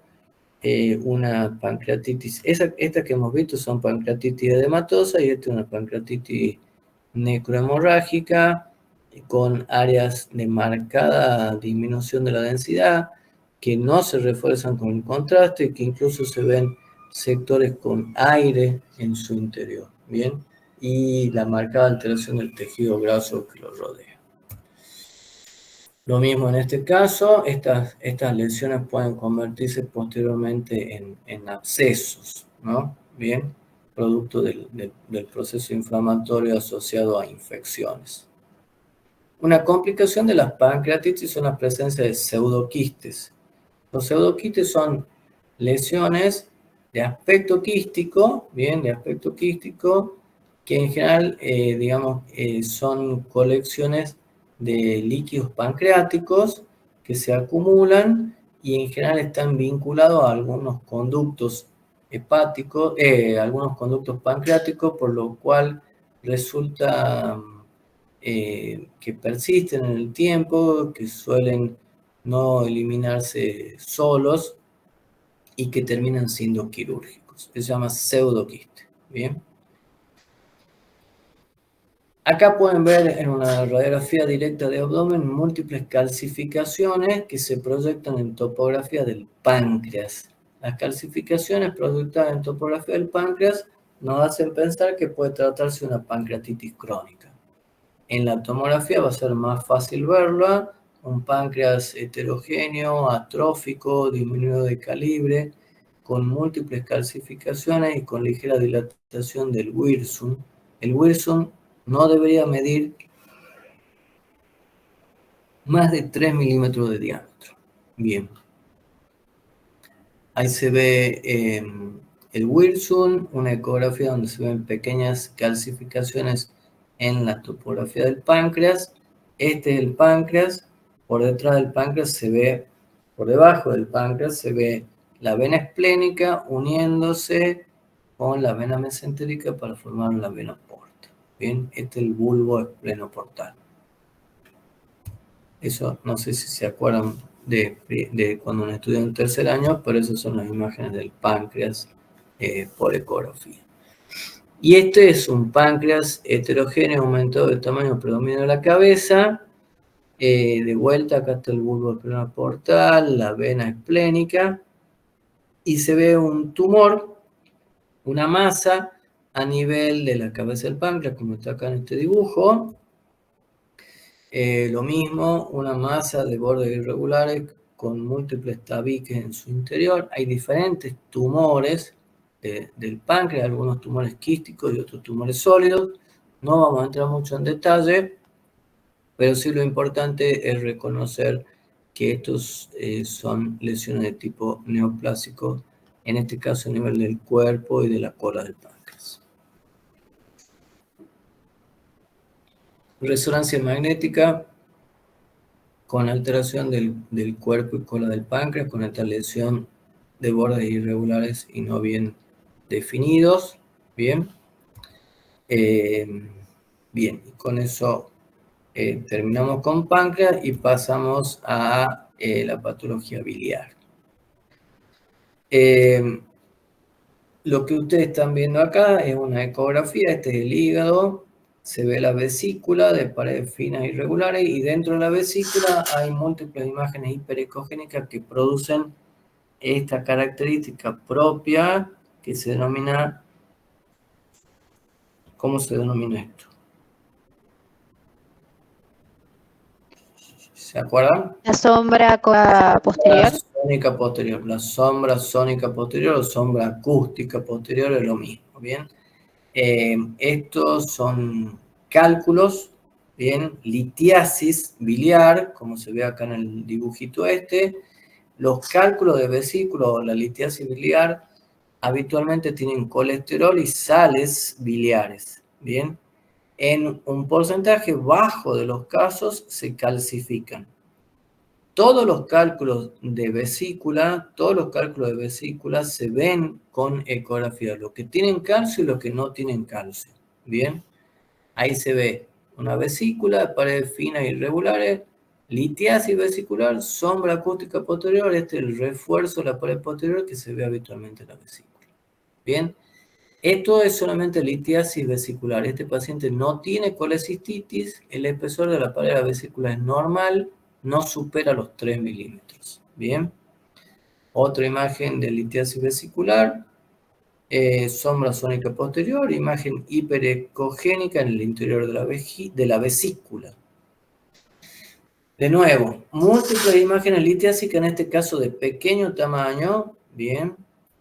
una pancreatitis. Estas que hemos visto son pancreatitis edematosa, y esta es una pancreatitis necrohemorrágica con áreas de marcada disminución de la densidad que no se refuerzan con el contraste, que incluso se ven sectores con aire en su interior, bien, y la marcada alteración del tejido graso que lo rodea. Lo mismo en este caso, estas lesiones pueden convertirse posteriormente en abscesos, ¿no? Bien, producto del proceso inflamatorio asociado a infecciones. Una complicación de las pancreatitis son la presencia de pseudoquistes. Los pseudoquistes son lesiones de aspecto quístico, bien, de aspecto quístico, que en general, son colecciones de líquidos pancreáticos que se acumulan y en general están vinculados a algunos conductos hepáticos, algunos conductos pancreáticos, por lo cual resulta que persisten en el tiempo, que suelen no eliminarse solos y que terminan siendo quirúrgicos. Se llama pseudoquiste. Bien. Acá pueden ver en una radiografía directa de abdomen múltiples calcificaciones que se proyectan en topografía del páncreas. Las calcificaciones proyectadas en topografía del páncreas nos hacen pensar que puede tratarse de una pancreatitis crónica. En la tomografía va a ser más fácil verla, un páncreas heterogéneo, atrófico, disminuido de calibre, con múltiples calcificaciones y con ligera dilatación del wirsum. El wirsum no debería medir más de 3 milímetros de diámetro. Bien. Ahí se ve el wirsum, una ecografía donde se ven pequeñas calcificaciones en la topografía del páncreas. Este es el páncreas. Por detrás del páncreas se ve, por debajo del páncreas se ve la vena esplénica uniéndose con la vena mesentérica para formar la vena porta. Bien, este es el bulbo esplenoportal. Eso no sé si se acuerdan de cuando uno estudia en tercer año, pero esas son las imágenes del páncreas por ecografía. Y este es un páncreas heterogéneo aumentado de tamaño predominio de la cabeza. De vuelta, acá está el bulbo esplenoportal, la vena esplénica, y se ve un tumor, una masa a nivel de la cabeza del páncreas, como está acá en este dibujo. Lo mismo, una masa de bordes irregulares con múltiples tabiques en su interior. Hay diferentes tumores del páncreas, algunos tumores quísticos y otros tumores sólidos. No vamos a entrar mucho en detalle, pero sí lo importante es reconocer que estos son lesiones de tipo neoplásico, en este caso a nivel del cuerpo y de la cola del páncreas. Resonancia magnética con alteración del cuerpo y cola del páncreas, con esta lesión de bordes irregulares y no bien definidos. Bien. Bien, y con eso Terminamos con páncreas y pasamos a la patología biliar. Lo que ustedes están viendo acá es una ecografía, este es el hígado, se ve la vesícula de paredes finas irregulares y dentro de la vesícula hay múltiples imágenes hiperecogénicas que producen esta característica propia que se denomina, ¿cómo se denomina esto? ¿Se acuerdan? La sombra posterior. La sónica posterior, la sombra sónica posterior o sombra acústica posterior es lo mismo, ¿bien? Estos son cálculos, ¿bien? Litiasis biliar, como se ve acá en el dibujito este. Los cálculos de vesícula o la litiasis biliar habitualmente tienen colesterol y sales biliares, ¿bien? En un porcentaje bajo de los casos se calcifican. Todos los cálculos de vesícula se ven con ecografía, los que tienen calcio y los que no tienen calcio, ¿bien? Ahí se ve una vesícula, paredes finas e irregulares, litiasis vesicular, sombra acústica posterior, este es el refuerzo de la pared posterior que se ve habitualmente en la vesícula, ¿bien? Esto es solamente litiasis vesicular. Este paciente no tiene colecistitis, el espesor de la pared de la vesícula es normal, no supera los 3 milímetros. Bien. Otra imagen de litiasis vesicular, sombra sónica posterior, imagen hiperecogénica en el interior de la vesícula. De nuevo, múltiples imágenes litiásicas, en este caso de pequeño tamaño, bien,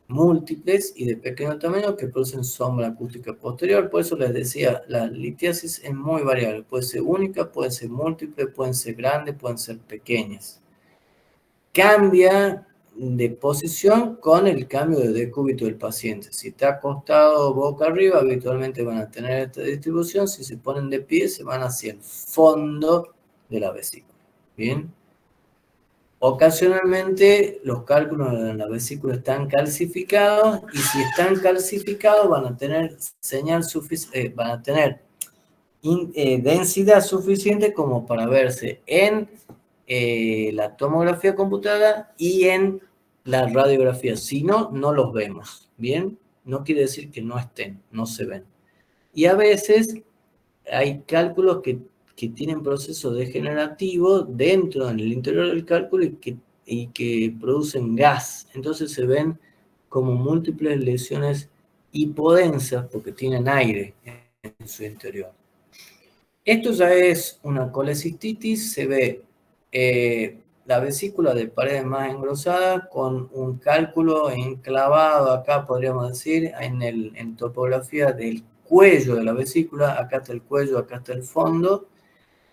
múltiples y de pequeño tamaño que producen sombra acústica posterior. Por eso les decía, la litiasis es muy variable. Puede ser única, puede ser múltiple, pueden ser grandes, pueden ser pequeñas. Cambia de posición con el cambio de decúbito del paciente. Si está acostado boca arriba, habitualmente van a tener esta distribución. Si se ponen de pie, se van hacia el fondo de la vesícula. Bien. Ocasionalmente los cálculos en la vesícula están calcificados y si están calcificados van a tener densidad suficiente como para verse en la tomografía computada y en la radiografía. Si no, no los vemos, ¿bien? No quiere decir que no estén, no se ven. Y a veces hay cálculos que tienen proceso degenerativo dentro, en el interior del cálculo y que producen gas. Entonces se ven como múltiples lesiones hipodensas porque tienen aire en su interior. Esto ya es una colecistitis, se ve la vesícula de paredes más engrosadas con un cálculo enclavado acá, podríamos decir, en topografía del cuello de la vesícula. Acá está el cuello, acá está el fondo.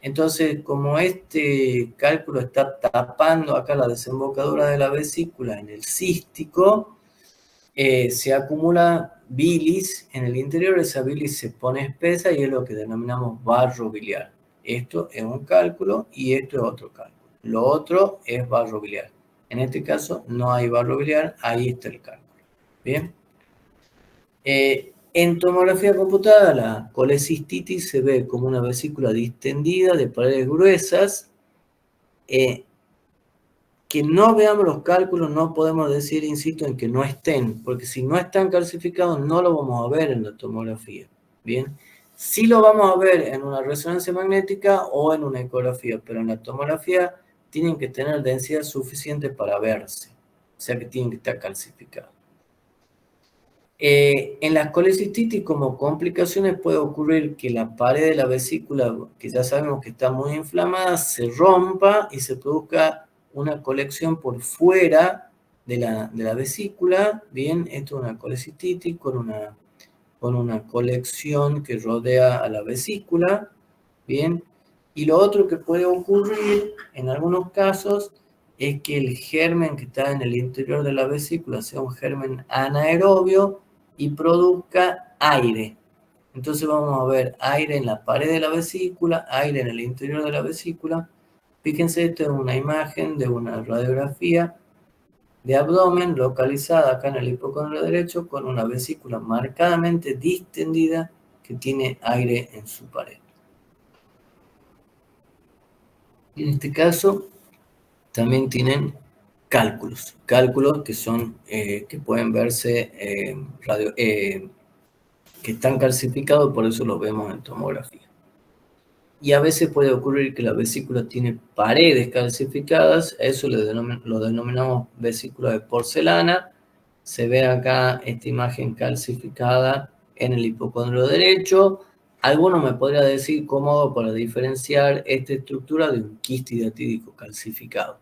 Entonces, como este cálculo está tapando acá la desembocadura de la vesícula en el cístico, se acumula bilis en el interior, esa bilis se pone espesa y es lo que denominamos barro biliar. Esto es un cálculo y esto es otro cálculo. Lo otro es barro biliar. En este caso no hay barro biliar, ahí está el cálculo. Bien. En tomografía computada, la colecistitis se ve como una vesícula distendida de paredes gruesas. Que no veamos los cálculos, no podemos decir, insisto, en que no estén, porque si no están calcificados, no lo vamos a ver en la tomografía. Bien, sí lo vamos a ver en una resonancia magnética o en una ecografía, pero en la tomografía tienen que tener densidad suficiente para verse, o sea que tienen que estar calcificados. En las colecistitis, como complicaciones, puede ocurrir que la pared de la vesícula, que ya sabemos que está muy inflamada, se rompa y se produzca una colección por fuera de la vesícula. Bien, esto es una colecistitis con una colección que rodea a la vesícula. Bien, y lo otro que puede ocurrir en algunos casos es que el germen que está en el interior de la vesícula sea un germen anaerobio y produzca aire. Entonces vamos a ver aire en la pared de la vesícula, aire en el interior de la vesícula. Fíjense, esta es una imagen de una radiografía de abdomen localizada acá en el hipocondrio derecho con una vesícula marcadamente distendida que tiene aire en su pared. En este caso, también tienen cálculos que son, que pueden verse, que están calcificados, por eso los vemos en tomografía. Y a veces puede ocurrir que la vesícula tiene paredes calcificadas, eso lo denominamos vesícula de porcelana. Se ve acá esta imagen calcificada en el hipocondrio derecho. Alguno me podría decir cómo hago para diferenciar esta estructura de un quiste hidatídico calcificado.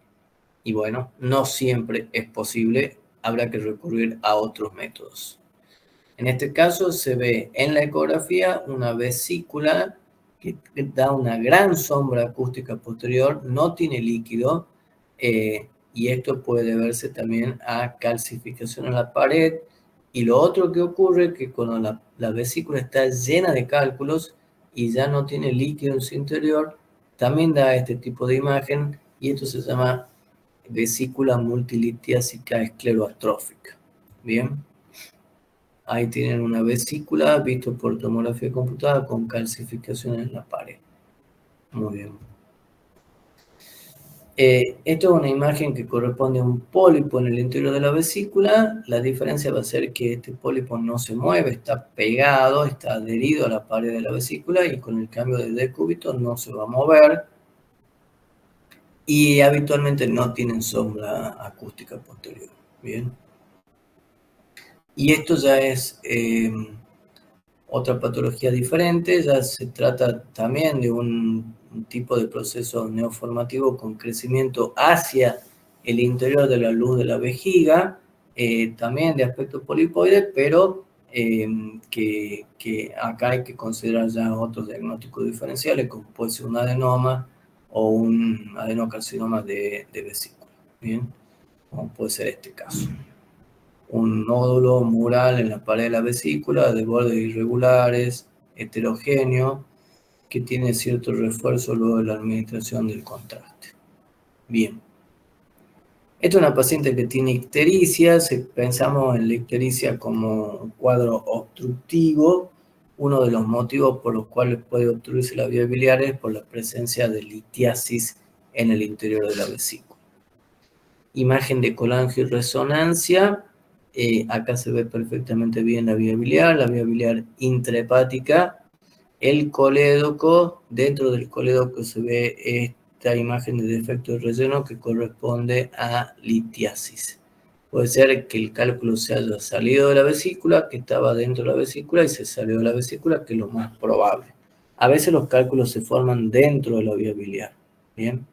Y bueno, no siempre es posible, habrá que recurrir a otros métodos. En este caso se ve en la ecografía una vesícula que da una gran sombra acústica posterior, no tiene líquido, y esto puede deberse también a calcificación en la pared. Y lo otro que ocurre es que cuando la vesícula está llena de cálculos y ya no tiene líquido en su interior, también da este tipo de imagen, y esto se llama vesícula multilitiásica escleroatrófica. Bien. Ahí tienen una vesícula visto por tomografía computada con calcificación en la pared. Muy bien. Esto es una imagen que corresponde a un pólipo en el interior de la vesícula. La diferencia va a ser que este pólipo no se mueve, está pegado, está adherido a la pared de la vesícula y con el cambio de decúbito no se va a mover. Y habitualmente no tienen sombra acústica posterior. Bien. Y esto ya es otra patología diferente, ya se trata también de un tipo de proceso neoformativo con crecimiento hacia el interior de la luz de la vejiga, también de aspecto polipoide, pero que acá hay que considerar ya otros diagnósticos diferenciales, como puede ser un adenoma o un adenocarcinoma de vesícula, ¿bien? Como puede ser este caso. Un nódulo mural en la pared de la vesícula de bordes irregulares, heterogéneo, que tiene cierto refuerzo luego de la administración del contraste. Bien. Esta es una paciente que tiene ictericia. Si pensamos en la ictericia como un cuadro obstructivo, uno de los motivos por los cuales puede obstruirse la vía biliar es por la presencia de litiasis en el interior de la vesícula. Imagen de colangioresonancia. Acá se ve perfectamente bien la vía biliar intrahepática, el colédoco. Dentro del colédoco se ve esta imagen de defecto de relleno que corresponde a litiasis. Puede ser que el cálculo se haya salido de la vesícula, que estaba dentro de la vesícula y se salió de la vesícula, que es lo más probable. A veces los cálculos se forman dentro de la vía biliar. Bien.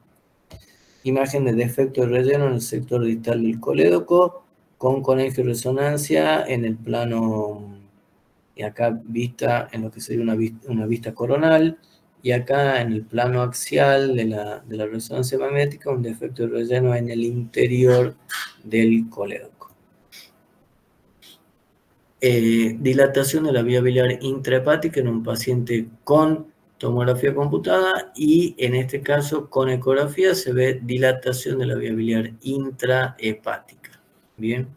Imagen de defecto de relleno en el sector distal del colédoco, con colangioresonancia en el plano, y acá vista en lo que sería una vista coronal, y acá en el plano axial de la resonancia magnética, un defecto de relleno en el interior del colédoco. Dilatación de la vía biliar intrahepática en un paciente con tomografía computada, y en este caso con ecografía se ve dilatación de la vía biliar intrahepática. Bien.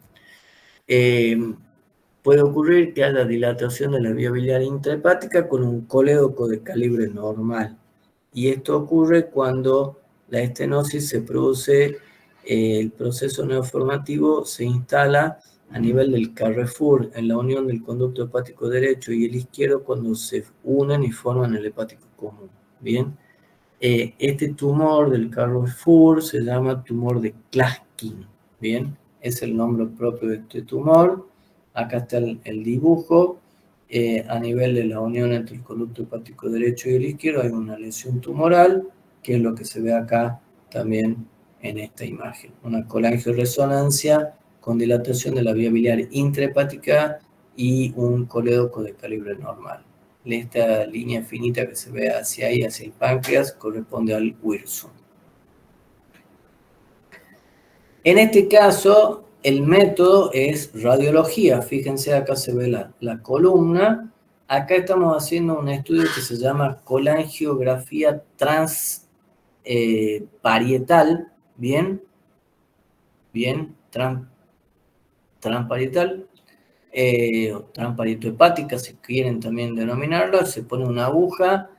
Puede ocurrir que haya dilatación de la vía biliar intrahepática con un colédoco de calibre normal. Y esto ocurre cuando la estenosis se produce, el proceso neoformativo se instala a nivel del Carrefour, en la unión del conducto hepático derecho y el izquierdo, cuando se unen y forman el hepático común. Bien. Este tumor del Carrefour se llama tumor de Klaskin. Bien. Es el nombre propio de este tumor. Acá está el dibujo. A nivel de la unión entre el conducto hepático derecho y el izquierdo hay una lesión tumoral, que es lo que se ve acá también en esta imagen. Una colangioresonancia con dilatación de la vía biliar intrahepática y un colédoco de calibre normal. Esta línea finita que se ve hacia ahí, hacia el páncreas, corresponde al Wilson. En este caso, el método es radiología. Fíjense, acá se ve la columna. Acá estamos haciendo un estudio que se llama colangiografía transparietal. Bien, transparietal, transparieto-hepática, si quieren también denominarlo. Se pone una aguja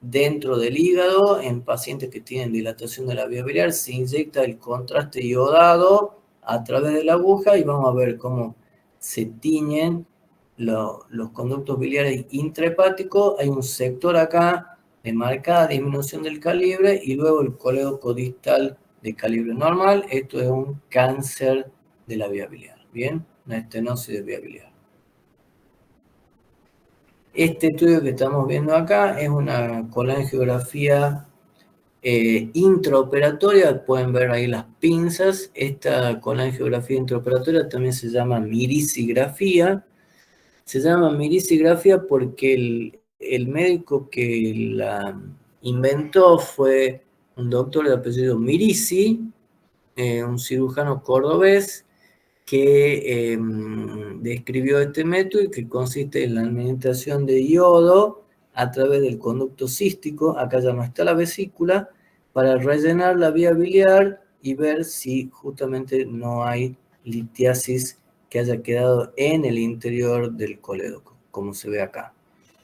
dentro del hígado, en pacientes que tienen dilatación de la vía biliar, se inyecta el contraste iodado a través de la aguja y vamos a ver cómo se tiñen los conductos biliares intrahepáticos. Hay un sector acá de marcada disminución del calibre y luego el colédoco distal de calibre normal. Esto es un cáncer de la vía biliar, ¿bien? Una estenosis de vía biliar. Este estudio que estamos viendo acá es una colangiografía intraoperatoria. Pueden ver ahí las pinzas. Esta colangiografía intraoperatoria también se llama mirisigrafía. Se llama mirisigrafía porque el médico que la inventó fue un doctor de apellido Mirisi, un cirujano cordobés, que describió este método y que consiste en la administración de yodo a través del conducto cístico, acá ya no está la vesícula, para rellenar la vía biliar y ver si justamente no hay litiasis que haya quedado en el interior del colédoco, como se ve acá.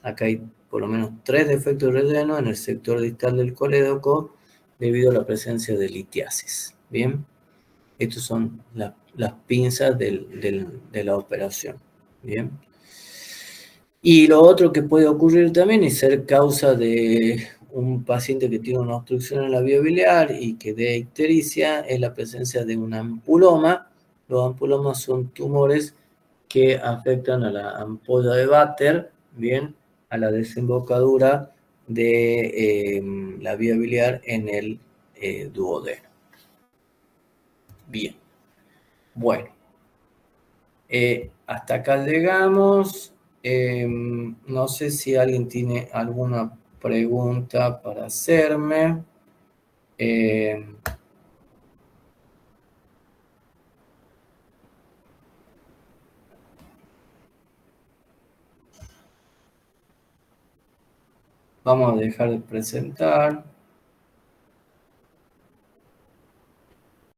Acá hay por lo menos 3 defectos de relleno en el sector distal del colédoco debido a la presencia de litiasis. Bien. Estas son las pinzas de la operación. Bien. Y lo otro que puede ocurrir también y ser causa de un paciente que tiene una obstrucción en la vía biliar y que dé ictericia es la presencia de un ampuloma. Los ampulomas son tumores que afectan a la ampolla de Vater, bien, a la desembocadura de la vía biliar en el duodeno. Bien, bueno, hasta acá llegamos. No sé si alguien tiene alguna pregunta para hacerme. Vamos a dejar de presentar.